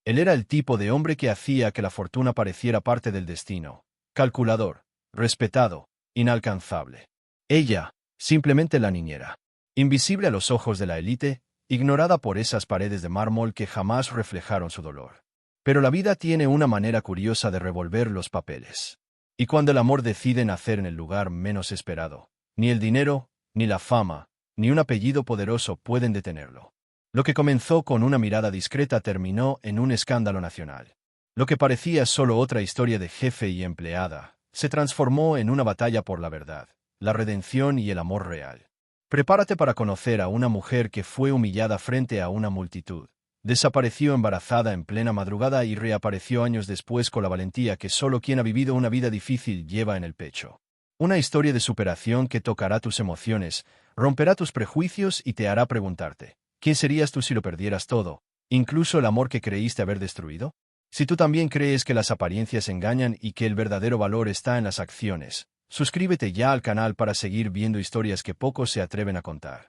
Él era el tipo de hombre que hacía que la fortuna pareciera parte del destino. Calculador, respetado, inalcanzable. Ella, simplemente la niñera. Invisible a los ojos de la élite, ignorada por esas paredes de mármol que jamás reflejaron su dolor. Pero la vida tiene una manera curiosa de revolver los papeles. Y cuando el amor decide nacer en el lugar menos esperado, ni el dinero, ni la fama, ni un apellido poderoso pueden detenerlo. Lo que comenzó con una mirada discreta terminó en un escándalo nacional. Lo que parecía solo otra historia de jefe y empleada, se transformó en una batalla por la verdad, la redención y el amor real. Prepárate para conocer a una mujer que fue humillada frente a una multitud. Desapareció embarazada en plena madrugada y reapareció años después con la valentía que solo quien ha vivido una vida difícil lleva en el pecho. Una historia de superación que tocará tus emociones, romperá tus prejuicios y te hará preguntarte, ¿quién serías tú si lo perdieras todo, incluso el amor que creíste haber destruido? Si tú también crees que las apariencias engañan y que el verdadero valor está en las acciones, suscríbete ya al canal para seguir viendo historias que pocos se atreven a contar.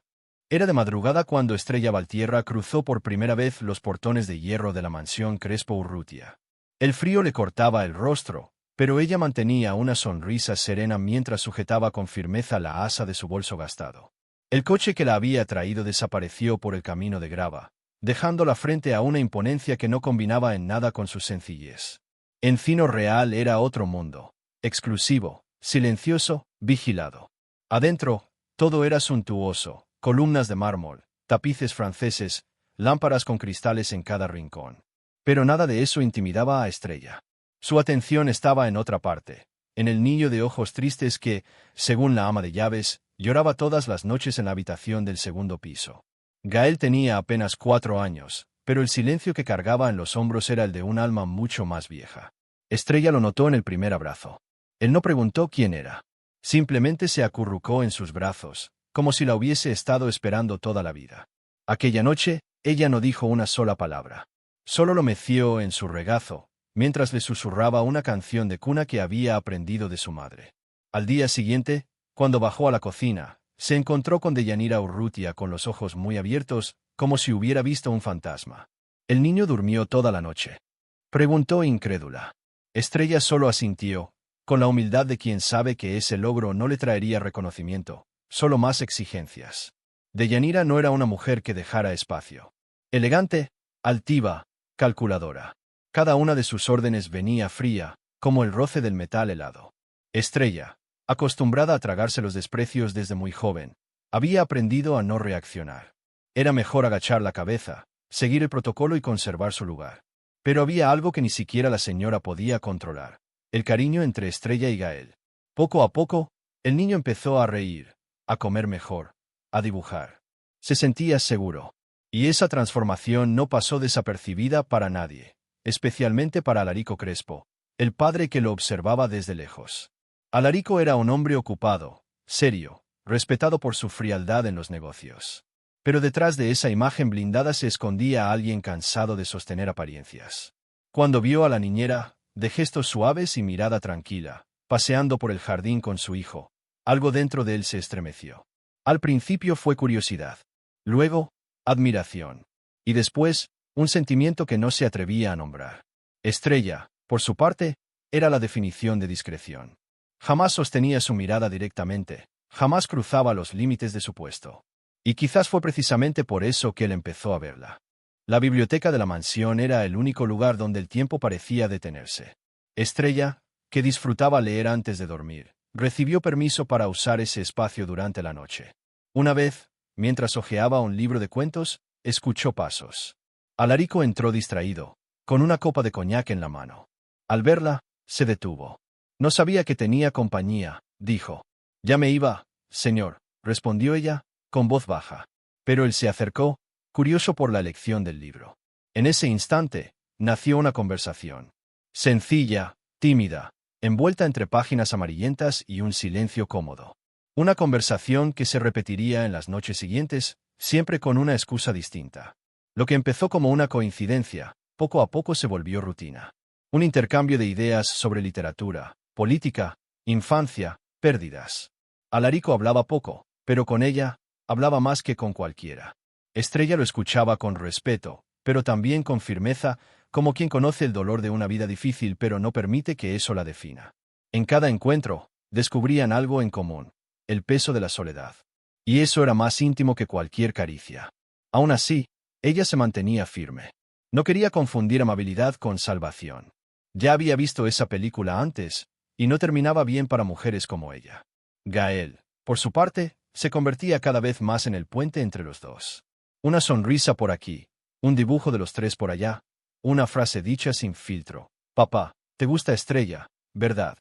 Era de madrugada cuando Estrella Valtierra cruzó por primera vez los portones de hierro de la mansión Crespo Urrutia. El frío le cortaba el rostro, pero ella mantenía una sonrisa serena mientras sujetaba con firmeza la asa de su bolso gastado. El coche que la había traído desapareció por el camino de grava, dejándola frente a una imponencia que no combinaba en nada con su sencillez. Encino Real era otro mundo, exclusivo, silencioso, vigilado. Adentro, todo era suntuoso. Columnas de mármol, tapices franceses, lámparas con cristales en cada rincón. Pero nada de eso intimidaba a Estrella. Su atención estaba en otra parte, en el niño de ojos tristes que, según la ama de llaves, lloraba todas las noches en la habitación del segundo piso. Gael tenía apenas 4 años, pero el silencio que cargaba en los hombros era el de un alma mucho más vieja. Estrella lo notó en el primer abrazo. Él no preguntó quién era. Simplemente se acurrucó en sus brazos, como si la hubiese estado esperando toda la vida. Aquella noche, ella no dijo una sola palabra. Solo lo meció en su regazo, mientras le susurraba una canción de cuna que había aprendido de su madre. Al día siguiente, cuando bajó a la cocina, se encontró con Deyanira Urrutia con los ojos muy abiertos, como si hubiera visto un fantasma. ¿El niño durmió toda la noche?, preguntó incrédula. Estrella solo asintió, con la humildad de quien sabe que ese logro no le traería reconocimiento, solo más exigencias. Deyanira no era una mujer que dejara espacio. Elegante, altiva, calculadora. Cada una de sus órdenes venía fría, como el roce del metal helado. Estrella, acostumbrada a tragarse los desprecios desde muy joven, había aprendido a no reaccionar. Era mejor agachar la cabeza, seguir el protocolo y conservar su lugar. Pero había algo que ni siquiera la señora podía controlar: el cariño entre Estrella y Gael. Poco a poco, el niño empezó a reír, a comer mejor, a dibujar. Se sentía seguro. Y esa transformación no pasó desapercibida para nadie, especialmente para Alarico Crespo, el padre que lo observaba desde lejos. Alarico era un hombre ocupado, serio, respetado por su frialdad en los negocios. Pero detrás de esa imagen blindada se escondía alguien cansado de sostener apariencias. Cuando vio a la niñera, de gestos suaves y mirada tranquila, paseando por el jardín con su hijo, algo dentro de él se estremeció. Al principio fue curiosidad, luego, admiración, y después, un sentimiento que no se atrevía a nombrar. Estrella, por su parte, era la definición de discreción. Jamás sostenía su mirada directamente, jamás cruzaba los límites de su puesto. Y quizás fue precisamente por eso que él empezó a verla. La biblioteca de la mansión era el único lugar donde el tiempo parecía detenerse. Estrella, que disfrutaba leer antes de dormir, recibió permiso para usar ese espacio durante la noche. Una vez, mientras hojeaba un libro de cuentos, escuchó pasos. Alarico entró distraído, con una copa de coñac en la mano. Al verla, se detuvo. No sabía que tenía compañía, dijo. Ya me iba, señor, respondió ella, con voz baja. Pero él se acercó, curioso por la elección del libro. En ese instante, nació una conversación. Sencilla, tímida, envuelta entre páginas amarillentas y un silencio cómodo. Una conversación que se repetiría en las noches siguientes, siempre con una excusa distinta. Lo que empezó como una coincidencia, poco a poco se volvió rutina. Un intercambio de ideas sobre literatura, política, infancia, pérdidas. Alarico hablaba poco, pero con ella, hablaba más que con cualquiera. Estrella lo escuchaba con respeto, pero también con firmeza, como quien conoce el dolor de una vida difícil pero no permite que eso la defina. En cada encuentro, descubrían algo en común: el peso de la soledad. Y eso era más íntimo que cualquier caricia. Aún así, ella se mantenía firme. No quería confundir amabilidad con salvación. Ya había visto esa película antes, y no terminaba bien para mujeres como ella. Gael, por su parte, se convertía cada vez más en el puente entre los dos. Una sonrisa por aquí, un dibujo de los tres por allá, una frase dicha sin filtro. Papá, te gusta Estrella, ¿verdad?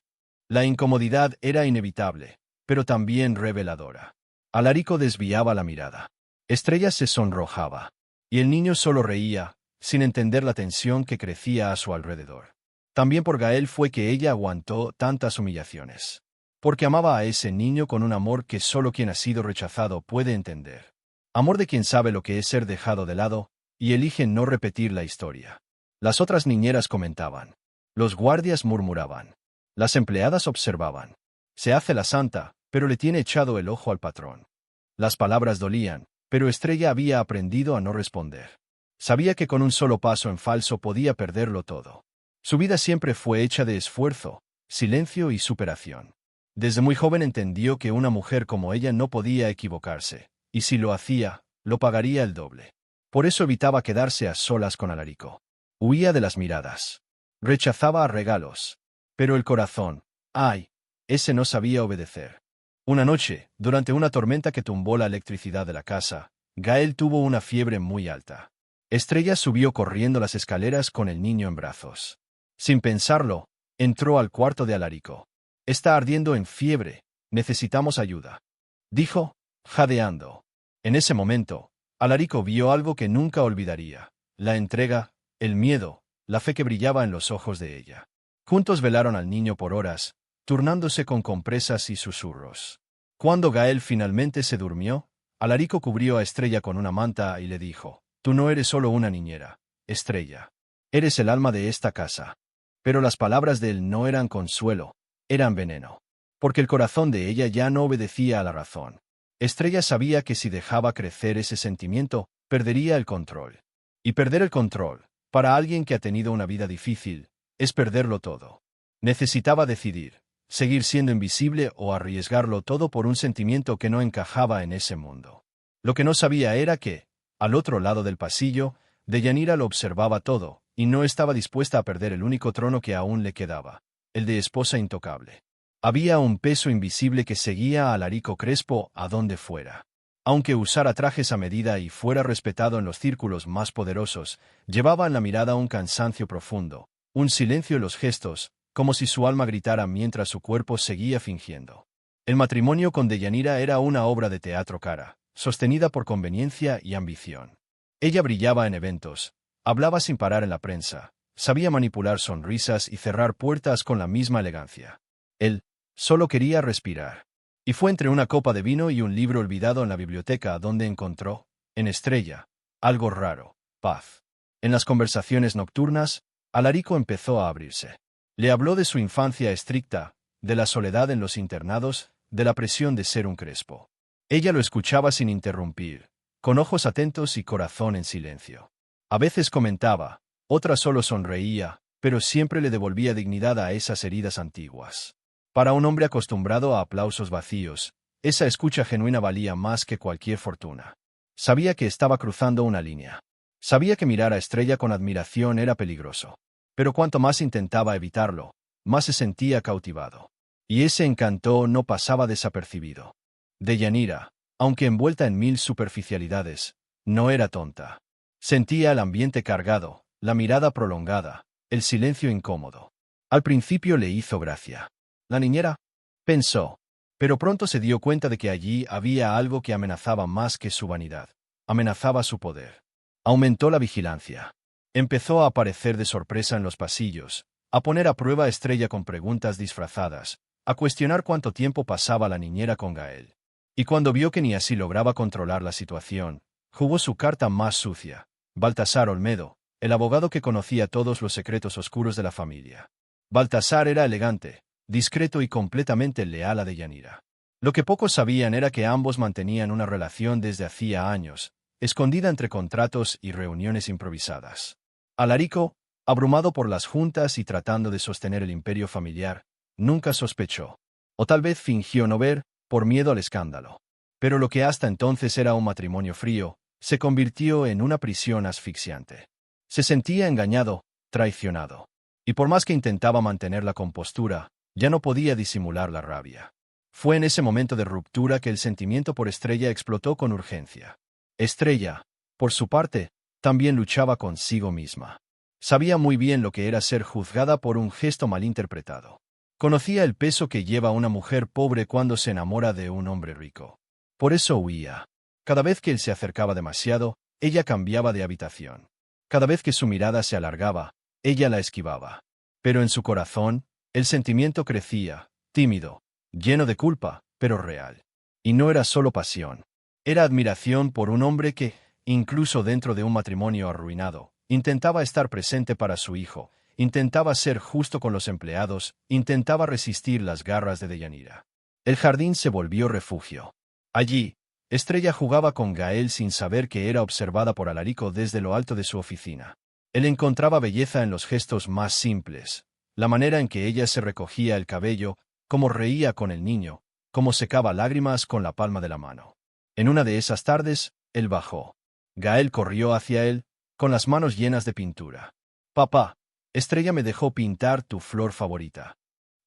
La incomodidad era inevitable, pero también reveladora. Alarico desviaba la mirada. Estrella se sonrojaba, y el niño solo reía, sin entender la tensión que crecía a su alrededor. También por Gael fue que ella aguantó tantas humillaciones. Porque amaba a ese niño con un amor que solo quien ha sido rechazado puede entender. Amor de quien sabe lo que es ser dejado de lado, y elige no repetir la historia. Las otras niñeras comentaban. Los guardias murmuraban. Las empleadas observaban. Se hace la santa, pero le tiene echado el ojo al patrón. Las palabras dolían, pero Estrella había aprendido a no responder. Sabía que con un solo paso en falso podía perderlo todo. Su vida siempre fue hecha de esfuerzo, silencio y superación. Desde muy joven entendió que una mujer como ella no podía equivocarse, y si lo hacía, lo pagaría el doble. Por eso evitaba quedarse a solas con Alarico. Huía de las miradas. Rechazaba regalos. Pero el corazón, ¡ay!, ese no sabía obedecer. Una noche, durante una tormenta que tumbó la electricidad de la casa, Gael tuvo una fiebre muy alta. Estrella subió corriendo las escaleras con el niño en brazos. Sin pensarlo, entró al cuarto de Alarico. Está ardiendo en fiebre, necesitamos ayuda, dijo, jadeando. En ese momento, Alarico vio algo que nunca olvidaría: la entrega, el miedo, la fe que brillaba en los ojos de ella. Juntos velaron al niño por horas, turnándose con compresas y susurros. Cuando Gael finalmente se durmió, Alarico cubrió a Estrella con una manta y le dijo: «Tú no eres solo una niñera, Estrella. Eres el alma de esta casa». Pero las palabras de él no eran consuelo, eran veneno. Porque el corazón de ella ya no obedecía a la razón. Estrella sabía que si dejaba crecer ese sentimiento, perdería el control. Y perder el control, para alguien que ha tenido una vida difícil, es perderlo todo. Necesitaba decidir: seguir siendo invisible o arriesgarlo todo por un sentimiento que no encajaba en ese mundo. Lo que no sabía era que, al otro lado del pasillo, Deyanira lo observaba todo, y no estaba dispuesta a perder el único trono que aún le quedaba, el de esposa intocable. Había un peso invisible que seguía a Alarico Crespo a donde fuera. Aunque usara trajes a medida y fuera respetado en los círculos más poderosos, llevaba en la mirada un cansancio profundo, un silencio en los gestos, como si su alma gritara mientras su cuerpo seguía fingiendo. El matrimonio con Deyanira era una obra de teatro cara, sostenida por conveniencia y ambición. Ella brillaba en eventos, hablaba sin parar en la prensa, sabía manipular sonrisas y cerrar puertas con la misma elegancia. Él solo quería respirar. Y fue entre una copa de vino y un libro olvidado en la biblioteca donde encontró, en Estrella, algo raro: paz. En las conversaciones nocturnas, Alarico empezó a abrirse. Le habló de su infancia estricta, de la soledad en los internados, de la presión de ser un Crespo. Ella lo escuchaba sin interrumpir, con ojos atentos y corazón en silencio. A veces comentaba, otras solo sonreía, pero siempre le devolvía dignidad a esas heridas antiguas. Para un hombre acostumbrado a aplausos vacíos, esa escucha genuina valía más que cualquier fortuna. Sabía que estaba cruzando una línea. Sabía que mirar a Estrella con admiración era peligroso. Pero cuanto más intentaba evitarlo, más se sentía cautivado. Y ese encanto no pasaba desapercibido. Deyanira, aunque envuelta en mil superficialidades, no era tonta. Sentía el ambiente cargado, la mirada prolongada, el silencio incómodo. Al principio le hizo gracia. «¿La niñera?», pensó. Pero pronto se dio cuenta de que allí había algo que amenazaba más que su vanidad. Amenazaba su poder. Aumentó la vigilancia. Empezó a aparecer de sorpresa en los pasillos, a poner a prueba a Estrella con preguntas disfrazadas, a cuestionar cuánto tiempo pasaba la niñera con Gael. Y cuando vio que ni así lograba controlar la situación, jugó su carta más sucia: Baltasar Olmedo, el abogado que conocía todos los secretos oscuros de la familia. Baltasar era elegante, discreto y completamente leal a Deyanira. Lo que pocos sabían era que ambos mantenían una relación desde hacía años, escondida entre contratos y reuniones improvisadas. Alarico, Abrumado por las juntas y tratando de sostener el imperio familiar, nunca sospechó. O tal vez fingió no ver, por miedo al escándalo. Pero lo que hasta entonces era un matrimonio frío, se convirtió en una prisión asfixiante. Se sentía engañado, traicionado. Y por más que intentaba mantener la compostura, ya no podía disimular la rabia. Fue en ese momento de ruptura que el sentimiento por Estrella explotó con urgencia. Estrella, por su parte, también luchaba consigo misma. Sabía muy bien lo que era ser juzgada por un gesto malinterpretado. Conocía el peso que lleva una mujer pobre cuando se enamora de un hombre rico. Por eso huía. Cada vez que él se acercaba demasiado, ella cambiaba de habitación. Cada vez que su mirada se alargaba, ella la esquivaba. Pero en su corazón, el sentimiento crecía, tímido, lleno de culpa, pero real. Y no era solo pasión. Era admiración por un hombre que, incluso dentro de un matrimonio arruinado, intentaba estar presente para su hijo, intentaba ser justo con los empleados, intentaba resistir las garras de Deyanira. El jardín se volvió refugio. Allí, Estrella jugaba con Gael sin saber que era observada por Alarico desde lo alto de su oficina. Él encontraba belleza en los gestos más simples, la manera en que ella se recogía el cabello, cómo reía con el niño, cómo secaba lágrimas con la palma de la mano. En una de esas tardes, él bajó. Gael corrió hacia él, con las manos llenas de pintura. «Papá, Estrella me dejó pintar tu flor favorita».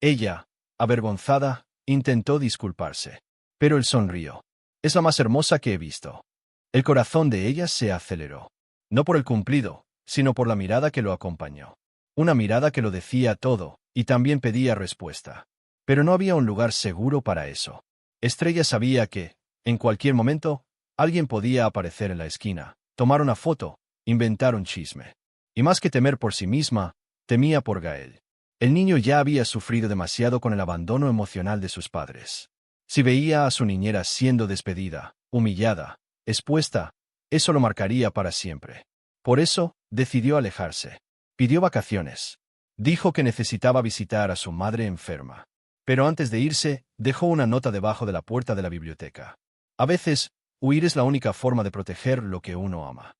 Ella, avergonzada, intentó disculparse. Pero él sonrió. «Es la más hermosa que he visto». El corazón de ella se aceleró. No por el cumplido, sino por la mirada que lo acompañó. Una mirada que lo decía todo, y también pedía respuesta. Pero no había un lugar seguro para eso. Estrella sabía que, en cualquier momento, alguien podía aparecer en la esquina, tomar una foto, inventar un chisme. Y más que temer por sí misma, temía por Gael. El niño ya había sufrido demasiado con el abandono emocional de sus padres. Si veía a su niñera siendo despedida, humillada, expuesta, eso lo marcaría para siempre. Por eso, decidió alejarse. Pidió vacaciones. Dijo que necesitaba visitar a su madre enferma. Pero antes de irse, dejó una nota debajo de la puerta de la biblioteca. A veces, huir es la única forma de proteger lo que uno ama.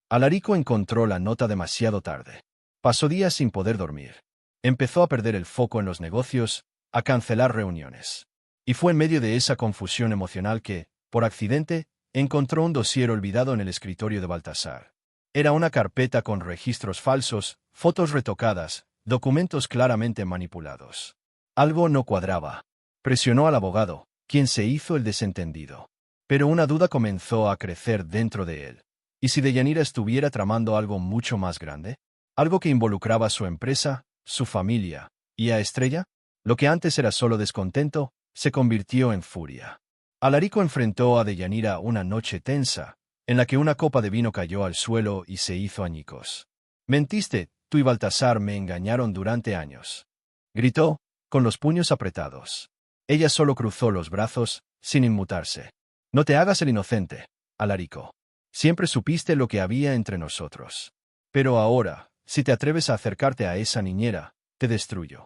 Alarico encontró la nota demasiado tarde. Pasó días sin poder dormir. Empezó a perder el foco en los negocios, a cancelar reuniones. Y fue en medio de esa confusión emocional que, por accidente, encontró un dossier olvidado en el escritorio de Baltasar. Era una carpeta con registros falsos, fotos retocadas, documentos claramente manipulados. Algo no cuadraba. Presionó al abogado, quien se hizo el desentendido. Pero una duda comenzó a crecer dentro de él. ¿Y si Deyanira estuviera tramando algo mucho más grande? ¿Algo que involucraba a su empresa, su familia, y a Estrella? Lo que antes era solo descontento, se convirtió en furia. Alarico enfrentó a Deyanira una noche tensa, en la que una copa de vino cayó al suelo y se hizo añicos. «Mentiste, tú y Baltasar me engañaron durante años», gritó, con los puños apretados. Ella solo cruzó los brazos, sin inmutarse. «No te hagas el inocente, Alarico. Siempre supiste lo que había entre nosotros. Pero ahora, si te atreves a acercarte a esa niñera, te destruyo».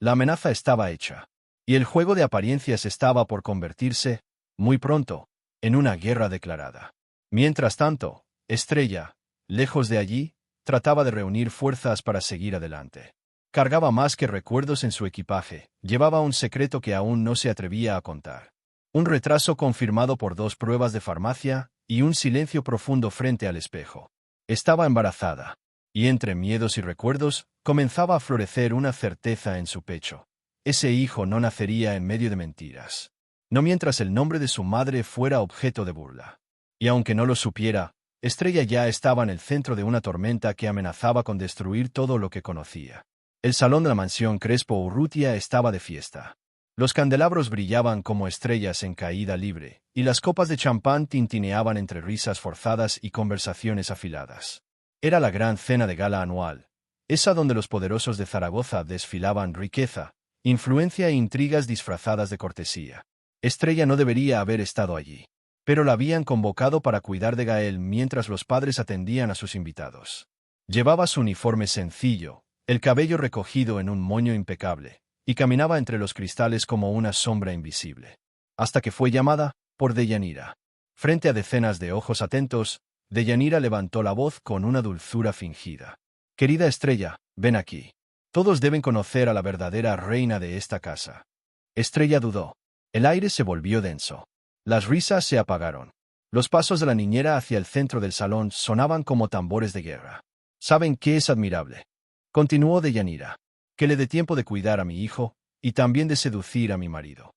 La amenaza estaba hecha. Y el juego de apariencias estaba por convertirse, muy pronto, en una guerra declarada. Mientras tanto, Estrella, lejos de allí, trataba de reunir fuerzas para seguir adelante. Cargaba más que recuerdos en su equipaje, llevaba un secreto que aún no se atrevía a contar. Un retraso confirmado por 2 pruebas de farmacia y un silencio profundo frente al espejo. Estaba embarazada, y entre miedos y recuerdos, comenzaba a florecer una certeza en su pecho. Ese hijo no nacería en medio de mentiras. No mientras el nombre de su madre fuera objeto de burla. Y aunque no lo supiera, Estrella ya estaba en el centro de una tormenta que amenazaba con destruir todo lo que conocía. El salón de la mansión Crespo Urrutia estaba de fiesta. Los candelabros brillaban como estrellas en caída libre, y las copas de champán tintineaban entre risas forzadas y conversaciones afiladas. Era la gran cena de gala anual, esa donde los poderosos de Zaragoza desfilaban riqueza, influencia e intrigas disfrazadas de cortesía. Estrella no debería haber estado allí, pero la habían convocado para cuidar de Gael mientras los padres atendían a sus invitados. Llevaba su uniforme sencillo, el cabello recogido en un moño impecable, y caminaba entre los cristales como una sombra invisible. Hasta que fue llamada por Deyanira. Frente a decenas de ojos atentos, Deyanira levantó la voz con una dulzura fingida. Querida Estrella, ven aquí. Todos deben conocer a la verdadera reina de esta casa. Estrella dudó. El aire se volvió denso. Las risas se apagaron. Los pasos de la niñera hacia el centro del salón sonaban como tambores de guerra. ¿Saben qué es admirable?, continuó Deyanira. Que le dé tiempo de cuidar a mi hijo, y también de seducir a mi marido.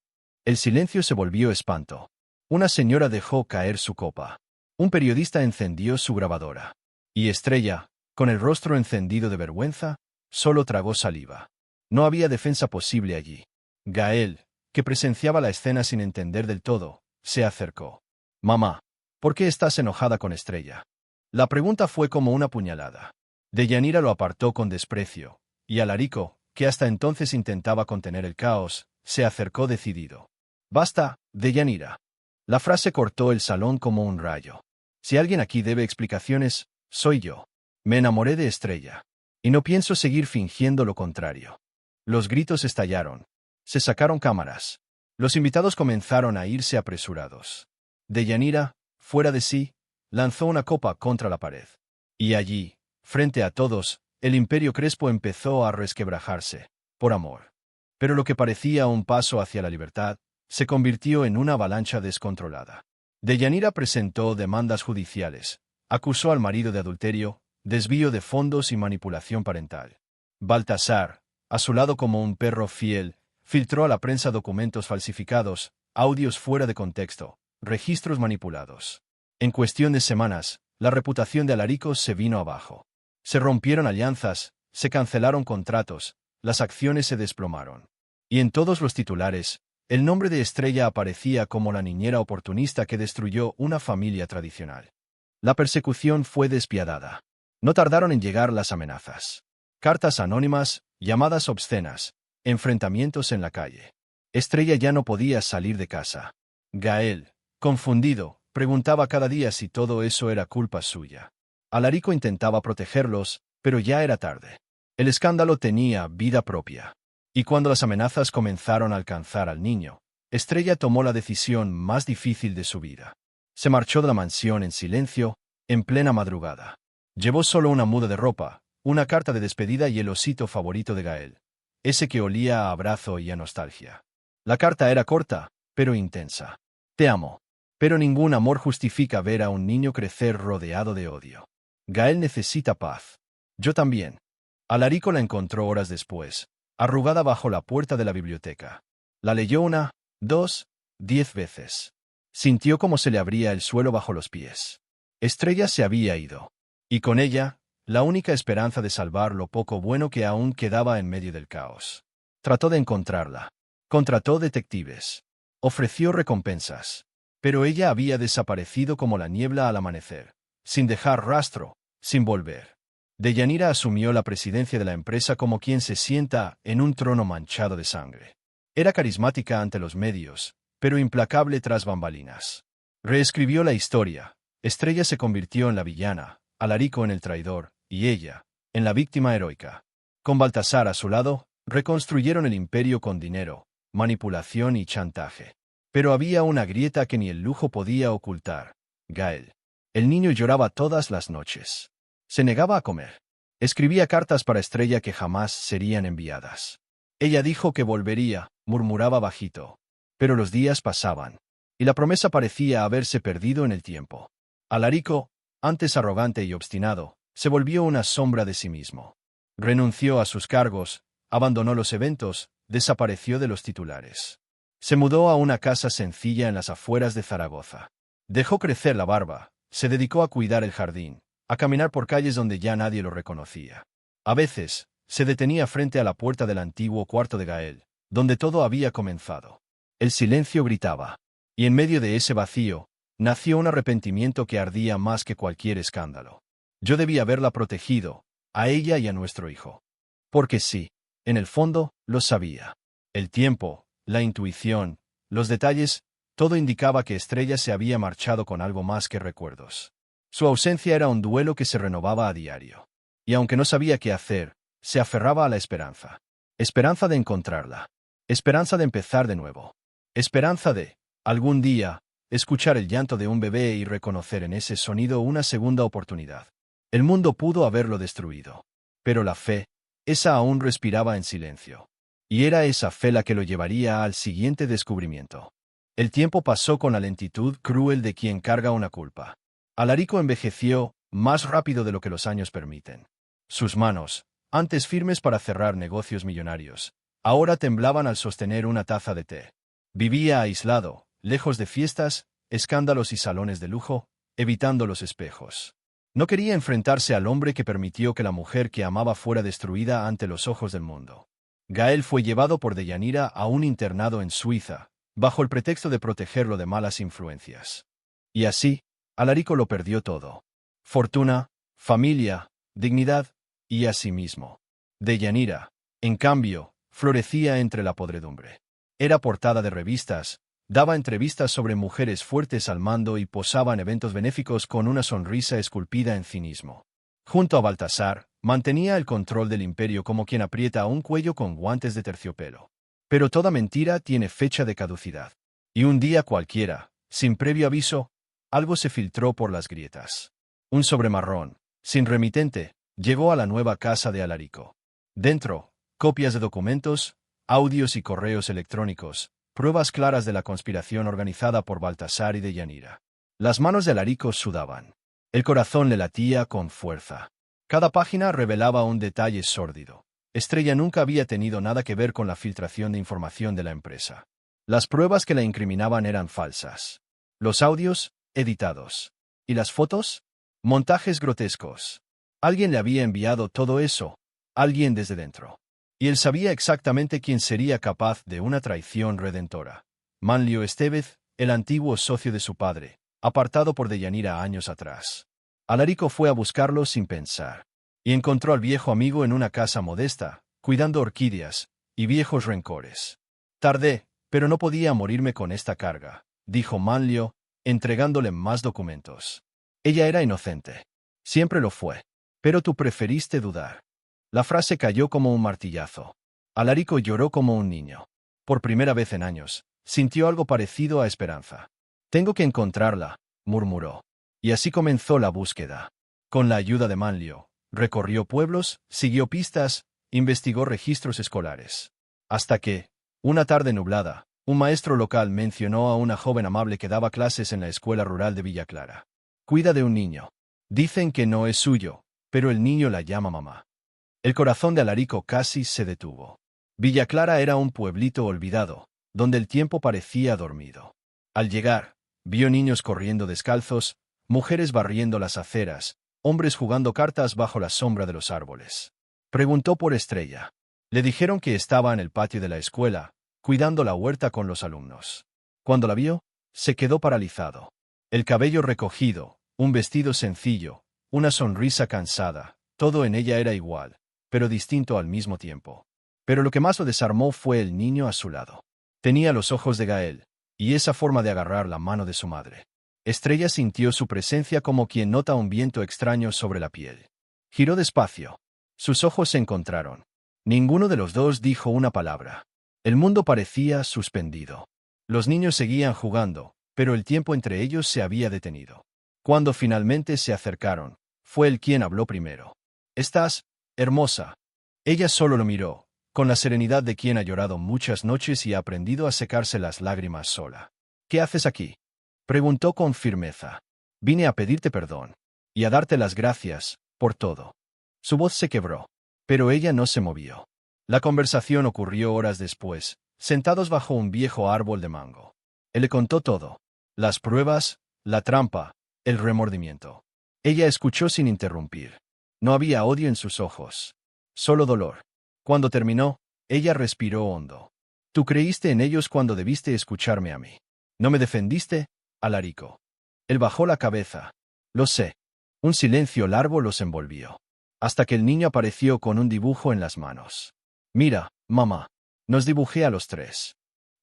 El silencio se volvió espanto. Una señora dejó caer su copa. Un periodista encendió su grabadora. Y Estrella, con el rostro encendido de vergüenza, solo tragó saliva. No había defensa posible allí. Gael, que presenciaba la escena sin entender del todo, se acercó. Mamá, ¿por qué estás enojada con Estrella? La pregunta fue como una puñalada. Deyanira lo apartó con desprecio, y Alarico, que hasta entonces intentaba contener el caos, se acercó decidido. Basta, Deyanira. La frase cortó el salón como un rayo. Si alguien aquí debe explicaciones, soy yo. Me enamoré de Estrella. Y no pienso seguir fingiendo lo contrario. Los gritos estallaron. Se sacaron cámaras. Los invitados comenzaron a irse apresurados. Deyanira, fuera de sí, lanzó una copa contra la pared. Y allí, frente a todos, el Imperio Crespo empezó a resquebrajarse, por amor. Pero lo que parecía un paso hacia la libertad, se convirtió en una avalancha descontrolada. Deyanira presentó demandas judiciales, acusó al marido de adulterio, desvío de fondos y manipulación parental. Baltasar, a su lado como un perro fiel, filtró a la prensa documentos falsificados, audios fuera de contexto, registros manipulados. En cuestión de semanas, la reputación de Alarico se vino abajo. Se rompieron alianzas, se cancelaron contratos, las acciones se desplomaron. Y en todos los titulares, el nombre de Estrella aparecía como la niñera oportunista que destruyó una familia tradicional. La persecución fue despiadada. No tardaron en llegar las amenazas. Cartas anónimas, llamadas obscenas, enfrentamientos en la calle. Estrella ya no podía salir de casa. Gael, confundido, preguntaba cada día si todo eso era culpa suya. Alarico intentaba protegerlos, pero ya era tarde. El escándalo tenía vida propia. Y cuando las amenazas comenzaron a alcanzar al niño, Estrella tomó la decisión más difícil de su vida. Se marchó de la mansión en silencio, en plena madrugada. Llevó solo una muda de ropa, una carta de despedida y el osito favorito de Gael, ese que olía a abrazo y a nostalgia. La carta era corta, pero intensa. Te amo. Pero ningún amor justifica ver a un niño crecer rodeado de odio. Gael necesita paz. Yo también. Alarico la encontró horas después, arrugada bajo la puerta de la biblioteca. La leyó 1, 2, 10 veces. Sintió como se le abría el suelo bajo los pies. Estrella se había ido. Y con ella, la única esperanza de salvar lo poco bueno que aún quedaba en medio del caos. Trató de encontrarla. Contrató detectives. Ofreció recompensas. Pero ella había desaparecido como la niebla al amanecer, sin dejar rastro, sin volver. Deyanira asumió la presidencia de la empresa como quien se sienta en un trono manchado de sangre. Era carismática ante los medios, pero implacable tras bambalinas. Reescribió la historia. Estrella se convirtió en la villana, Alarico en el traidor, y ella, en la víctima heroica. Con Baltasar a su lado, reconstruyeron el imperio con dinero, manipulación y chantaje. Pero había una grieta que ni el lujo podía ocultar. Gael. El niño lloraba todas las noches. Se negaba a comer. Escribía cartas para Estrella que jamás serían enviadas. Ella dijo que volvería, murmuraba bajito. Pero los días pasaban, y la promesa parecía haberse perdido en el tiempo. Alarico, antes arrogante y obstinado, se volvió una sombra de sí mismo. Renunció a sus cargos, abandonó los eventos, desapareció de los titulares. Se mudó a una casa sencilla en las afueras de Zaragoza. Dejó crecer la barba, se dedicó a cuidar el jardín, a caminar por calles donde ya nadie lo reconocía. A veces, se detenía frente a la puerta del antiguo cuarto de Gael, donde todo había comenzado. El silencio gritaba, y en medio de ese vacío, nació un arrepentimiento que ardía más que cualquier escándalo. Yo debía haberla protegido, a ella y a nuestro hijo. Porque sí, en el fondo, lo sabía. El tiempo, la intuición, los detalles, todo indicaba que Estrella se había marchado con algo más que recuerdos. Su ausencia era un duelo que se renovaba a diario. Y aunque no sabía qué hacer, se aferraba a la esperanza. Esperanza de encontrarla. Esperanza de empezar de nuevo. Esperanza de, algún día, escuchar el llanto de un bebé y reconocer en ese sonido una segunda oportunidad. El mundo pudo haberlo destruido. Pero la fe, esa aún respiraba en silencio. Y era esa fe la que lo llevaría al siguiente descubrimiento. El tiempo pasó con la lentitud cruel de quien carga una culpa. Alarico envejeció más rápido de lo que los años permiten. Sus manos, antes firmes para cerrar negocios millonarios, ahora temblaban al sostener una taza de té. Vivía aislado, lejos de fiestas, escándalos y salones de lujo, evitando los espejos. No quería enfrentarse al hombre que permitió que la mujer que amaba fuera destruida ante los ojos del mundo. Gael fue llevado por Deyanira a un internado en Suiza, bajo el pretexto de protegerlo de malas influencias. Y así, Alarico lo perdió todo. Fortuna, familia, dignidad y a sí mismo. Deyanira, en cambio, florecía entre la podredumbre. Era portada de revistas, daba entrevistas sobre mujeres fuertes al mando y posaba en eventos benéficos con una sonrisa esculpida en cinismo. Junto a Baltasar, mantenía el control del imperio como quien aprieta un cuello con guantes de terciopelo. Pero toda mentira tiene fecha de caducidad. Y un día cualquiera, sin previo aviso, algo se filtró por las grietas. Un sobre marrón, sin remitente, llegó a la nueva casa de Alarico. Dentro, copias de documentos, audios y correos electrónicos, pruebas claras de la conspiración organizada por Baltasar y Deyanira. Las manos de Alarico sudaban. El corazón le latía con fuerza. Cada página revelaba un detalle sórdido. Estrella nunca había tenido nada que ver con la filtración de información de la empresa. Las pruebas que la incriminaban eran falsas. Los audios, editados. ¿Y las fotos? Montajes grotescos. Alguien le había enviado todo eso. Alguien desde dentro. Y él sabía exactamente quién sería capaz de una traición redentora. Manlio Estevez, el antiguo socio de su padre, apartado por Deyanira años atrás. Alarico fue a buscarlo sin pensar. Y encontró al viejo amigo en una casa modesta, cuidando orquídeas y viejos rencores. Tardé, pero no podía morirme con esta carga, dijo Manlio, entregándole más documentos. Ella era inocente. Siempre lo fue. Pero tú preferiste dudar. La frase cayó como un martillazo. Alarico lloró como un niño. Por primera vez en años, sintió algo parecido a esperanza. Tengo que encontrarla, murmuró. Y así comenzó la búsqueda. Con la ayuda de Manlio, recorrió pueblos, siguió pistas, investigó registros escolares. Hasta que, una tarde nublada, un maestro local mencionó a una joven amable que daba clases en la escuela rural de Villa Clara. Cuida de un niño. Dicen que no es suyo, pero el niño la llama mamá. El corazón de Alarico casi se detuvo. Villa Clara era un pueblito olvidado, donde el tiempo parecía dormido. Al llegar, vio niños corriendo descalzos, mujeres barriendo las aceras, hombres jugando cartas bajo la sombra de los árboles. Preguntó por Estrella. Le dijeron que estaba en el patio de la escuela, cuidando la huerta con los alumnos. Cuando la vio, se quedó paralizado. El cabello recogido, un vestido sencillo, una sonrisa cansada, todo en ella era igual, pero distinto al mismo tiempo. Pero lo que más lo desarmó fue el niño a su lado. Tenía los ojos de Gael, y esa forma de agarrar la mano de su madre. Estrella sintió su presencia como quien nota un viento extraño sobre la piel. Giró despacio. Sus ojos se encontraron. Ninguno de los dos dijo una palabra. El mundo parecía suspendido. Los niños seguían jugando, pero el tiempo entre ellos se había detenido. Cuando finalmente se acercaron, fue él quien habló primero. «Estás hermosa». Ella solo lo miró, con la serenidad de quien ha llorado muchas noches y ha aprendido a secarse las lágrimas sola. «¿Qué haces aquí?», preguntó con firmeza. «Vine a pedirte perdón. Y a darte las gracias, por todo». Su voz se quebró. Pero ella no se movió. La conversación ocurrió horas después, sentados bajo un viejo árbol de mango. Él le contó todo. Las pruebas, la trampa, el remordimiento. Ella escuchó sin interrumpir. No había odio en sus ojos. Solo dolor. Cuando terminó, ella respiró hondo. «Tú creíste en ellos cuando debiste escucharme a mí. ¿No me defendiste, Alarico?». Él bajó la cabeza. «Lo sé». Un silencio largo los envolvió. Hasta que el niño apareció con un dibujo en las manos. «Mira, mamá. Nos dibujé a los tres».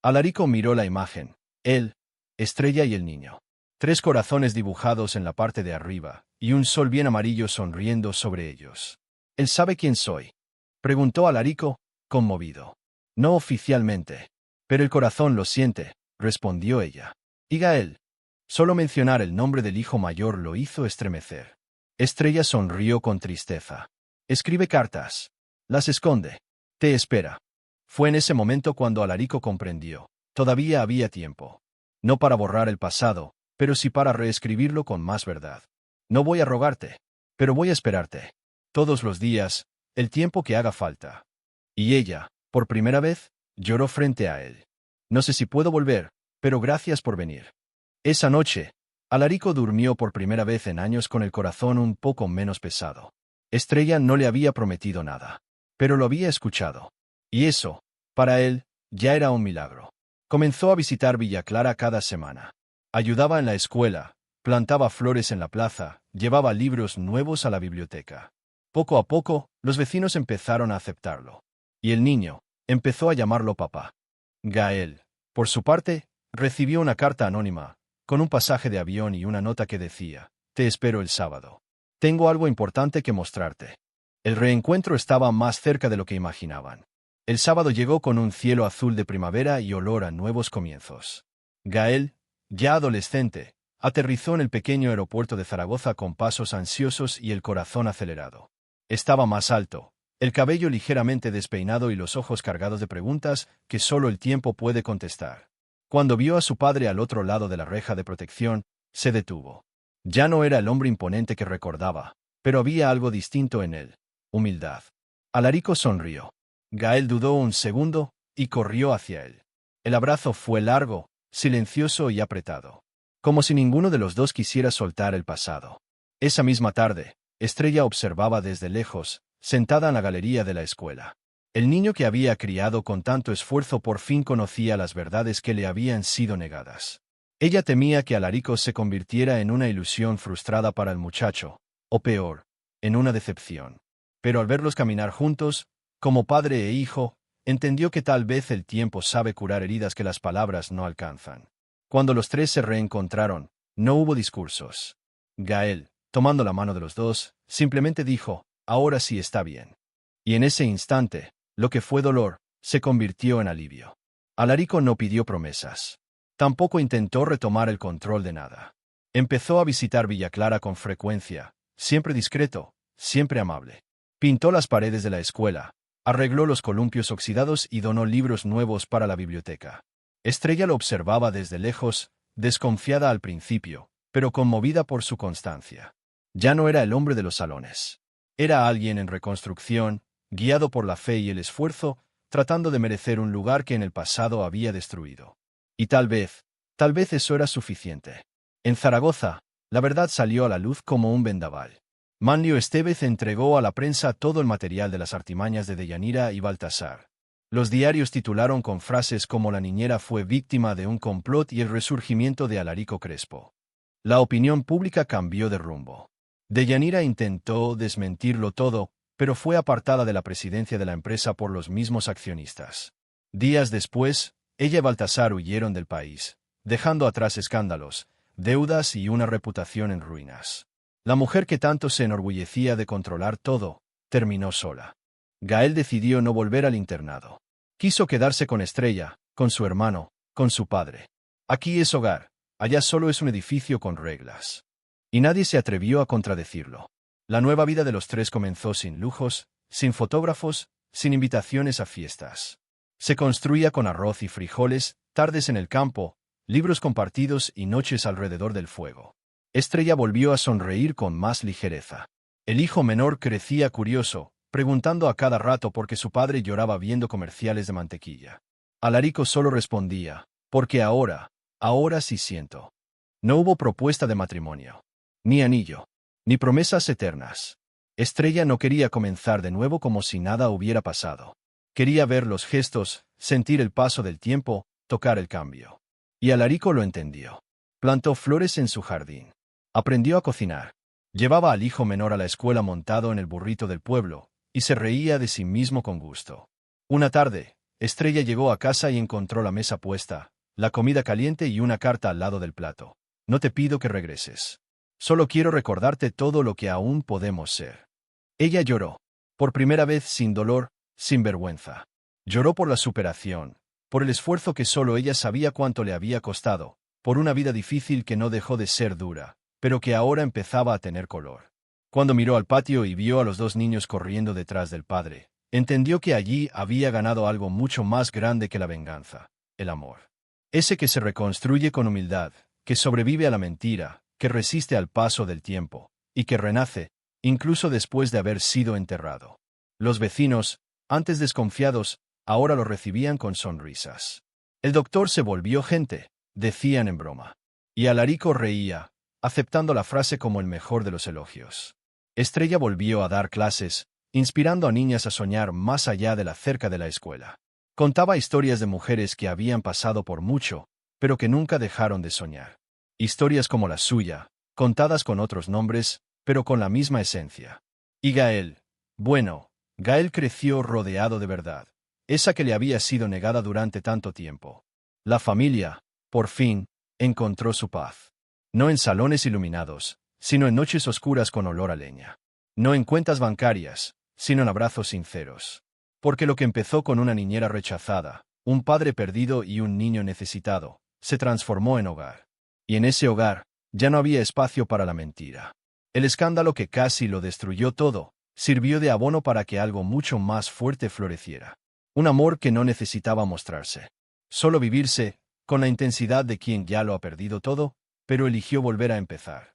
Alarico miró la imagen. Él, Estrella y el niño. 3 corazones dibujados en la parte de arriba, y un sol bien amarillo sonriendo sobre ellos. «¿Él sabe quién soy?», preguntó Alarico, conmovido. «No oficialmente. Pero el corazón lo siente», respondió ella. «Y Gael». Solo mencionar el nombre del hijo mayor lo hizo estremecer. Estrella sonrió con tristeza. Escribe cartas. Las esconde. Te espera. Fue en ese momento cuando Alarico comprendió. Todavía había tiempo. No para borrar el pasado, pero sí para reescribirlo con más verdad. No voy a rogarte, pero voy a esperarte. Todos los días, el tiempo que haga falta. Y ella, por primera vez, lloró frente a él. No sé si puedo volver, pero gracias por venir. Esa noche, Alarico durmió por primera vez en años con el corazón un poco menos pesado. Estrella no le había prometido nada, pero lo había escuchado. Y eso, para él, ya era un milagro. Comenzó a visitar Villa Clara cada semana. Ayudaba en la escuela, plantaba flores en la plaza, llevaba libros nuevos a la biblioteca. Poco a poco, los vecinos empezaron a aceptarlo. Y el niño empezó a llamarlo papá. Gael, por su parte, recibió una carta anónima, con un pasaje de avión y una nota que decía: «Te espero el sábado. Tengo algo importante que mostrarte». El reencuentro estaba más cerca de lo que imaginaban. El sábado llegó con un cielo azul de primavera y olor a nuevos comienzos. Gael, ya adolescente, aterrizó en el pequeño aeropuerto de Zaragoza con pasos ansiosos y el corazón acelerado. Estaba más alto, el cabello ligeramente despeinado y los ojos cargados de preguntas que solo el tiempo puede contestar. Cuando vio a su padre al otro lado de la reja de protección, se detuvo. Ya no era el hombre imponente que recordaba, pero había algo distinto en él: humildad. Alarico sonrió. Gael dudó un segundo y corrió hacia él. El abrazo fue largo, silencioso y apretado. Como si ninguno de los dos quisiera soltar el pasado. Esa misma tarde, Estrella observaba desde lejos, sentada en la galería de la escuela. El niño que había criado con tanto esfuerzo por fin conocía las verdades que le habían sido negadas. Ella temía que Alarico se convirtiera en una ilusión frustrada para el muchacho, o peor, en una decepción. Pero al verlos caminar juntos, como padre e hijo, entendió que tal vez el tiempo sabe curar heridas que las palabras no alcanzan. Cuando los tres se reencontraron, no hubo discursos. Gael, tomando la mano de los dos, simplemente dijo: «Ahora sí está bien». Y en ese instante, lo que fue dolor, se convirtió en alivio. Alarico no pidió promesas. Tampoco intentó retomar el control de nada. Empezó a visitar Villa Clara con frecuencia, siempre discreto, siempre amable. Pintó las paredes de la escuela, arregló los columpios oxidados y donó libros nuevos para la biblioteca. Estrella lo observaba desde lejos, desconfiada al principio, pero conmovida por su constancia. Ya no era el hombre de los salones. Era alguien en reconstrucción, guiado por la fe y el esfuerzo, tratando de merecer un lugar que en el pasado había destruido. Y tal vez eso era suficiente. En Zaragoza, la verdad salió a la luz como un vendaval. Manlio Estevez entregó a la prensa todo el material de las artimañas de Deyanira y Baltasar. Los diarios titularon con frases como «La niñera fue víctima de un complot» y «El resurgimiento de Alarico Crespo». La opinión pública cambió de rumbo. Deyanira intentó desmentirlo todo, pero fue apartada de la presidencia de la empresa por los mismos accionistas. Días después, ella y Baltasar huyeron del país, dejando atrás escándalos, deudas y una reputación en ruinas. La mujer que tanto se enorgullecía de controlar todo, terminó sola. Gael decidió no volver al internado. Quiso quedarse con Estrella, con su hermano, con su padre. Aquí es hogar, allá solo es un edificio con reglas. Y nadie se atrevió a contradecirlo. La nueva vida de los tres comenzó sin lujos, sin fotógrafos, sin invitaciones a fiestas. Se construía con arroz y frijoles, tardes en el campo, libros compartidos y noches alrededor del fuego. Estrella volvió a sonreír con más ligereza. El hijo menor crecía curioso, preguntando a cada rato por qué su padre lloraba viendo comerciales de mantequilla. Alarico solo respondía: «Porque ahora sí siento». No hubo propuesta de matrimonio. Ni anillo. Ni promesas eternas. Estrella no quería comenzar de nuevo como si nada hubiera pasado. Quería ver los gestos, sentir el paso del tiempo, tocar el cambio. Y Alarico lo entendió. Plantó flores en su jardín. Aprendió a cocinar. Llevaba al hijo menor a la escuela montado en el burrito del pueblo, y se reía de sí mismo con gusto. Una tarde, Estrella llegó a casa y encontró la mesa puesta, la comida caliente y una carta al lado del plato. «No te pido que regreses. Solo quiero recordarte todo lo que aún podemos ser». Ella lloró. Por primera vez sin dolor, sin vergüenza. Lloró por la superación, por el esfuerzo que solo ella sabía cuánto le había costado, por una vida difícil que no dejó de ser dura, pero que ahora empezaba a tener color. Cuando miró al patio y vio a los dos niños corriendo detrás del padre, entendió que allí había ganado algo mucho más grande que la venganza, el amor. Ese que se reconstruye con humildad, que sobrevive a la mentira, que resiste al paso del tiempo, y que renace, incluso después de haber sido enterrado. Los vecinos, antes desconfiados, ahora lo recibían con sonrisas. El doctor se volvió gente, decían en broma. Y Alarico reía, aceptando la frase como el mejor de los elogios. Estrella volvió a dar clases, inspirando a niñas a soñar más allá de la cerca de la escuela. Contaba historias de mujeres que habían pasado por mucho, pero que nunca dejaron de soñar. Historias como la suya, contadas con otros nombres, pero con la misma esencia. Y Gael. Bueno, Gael creció rodeado de verdad, esa que le había sido negada durante tanto tiempo. La familia, por fin, encontró su paz. No en salones iluminados, sino en noches oscuras con olor a leña. No en cuentas bancarias, sino en abrazos sinceros. Porque lo que empezó con una niñera rechazada, un padre perdido y un niño necesitado, se transformó en hogar. Y en ese hogar, ya no había espacio para la mentira. El escándalo que casi lo destruyó todo, sirvió de abono para que algo mucho más fuerte floreciera. Un amor que no necesitaba mostrarse. Solo vivirse, con la intensidad de quien ya lo ha perdido todo, pero eligió volver a empezar.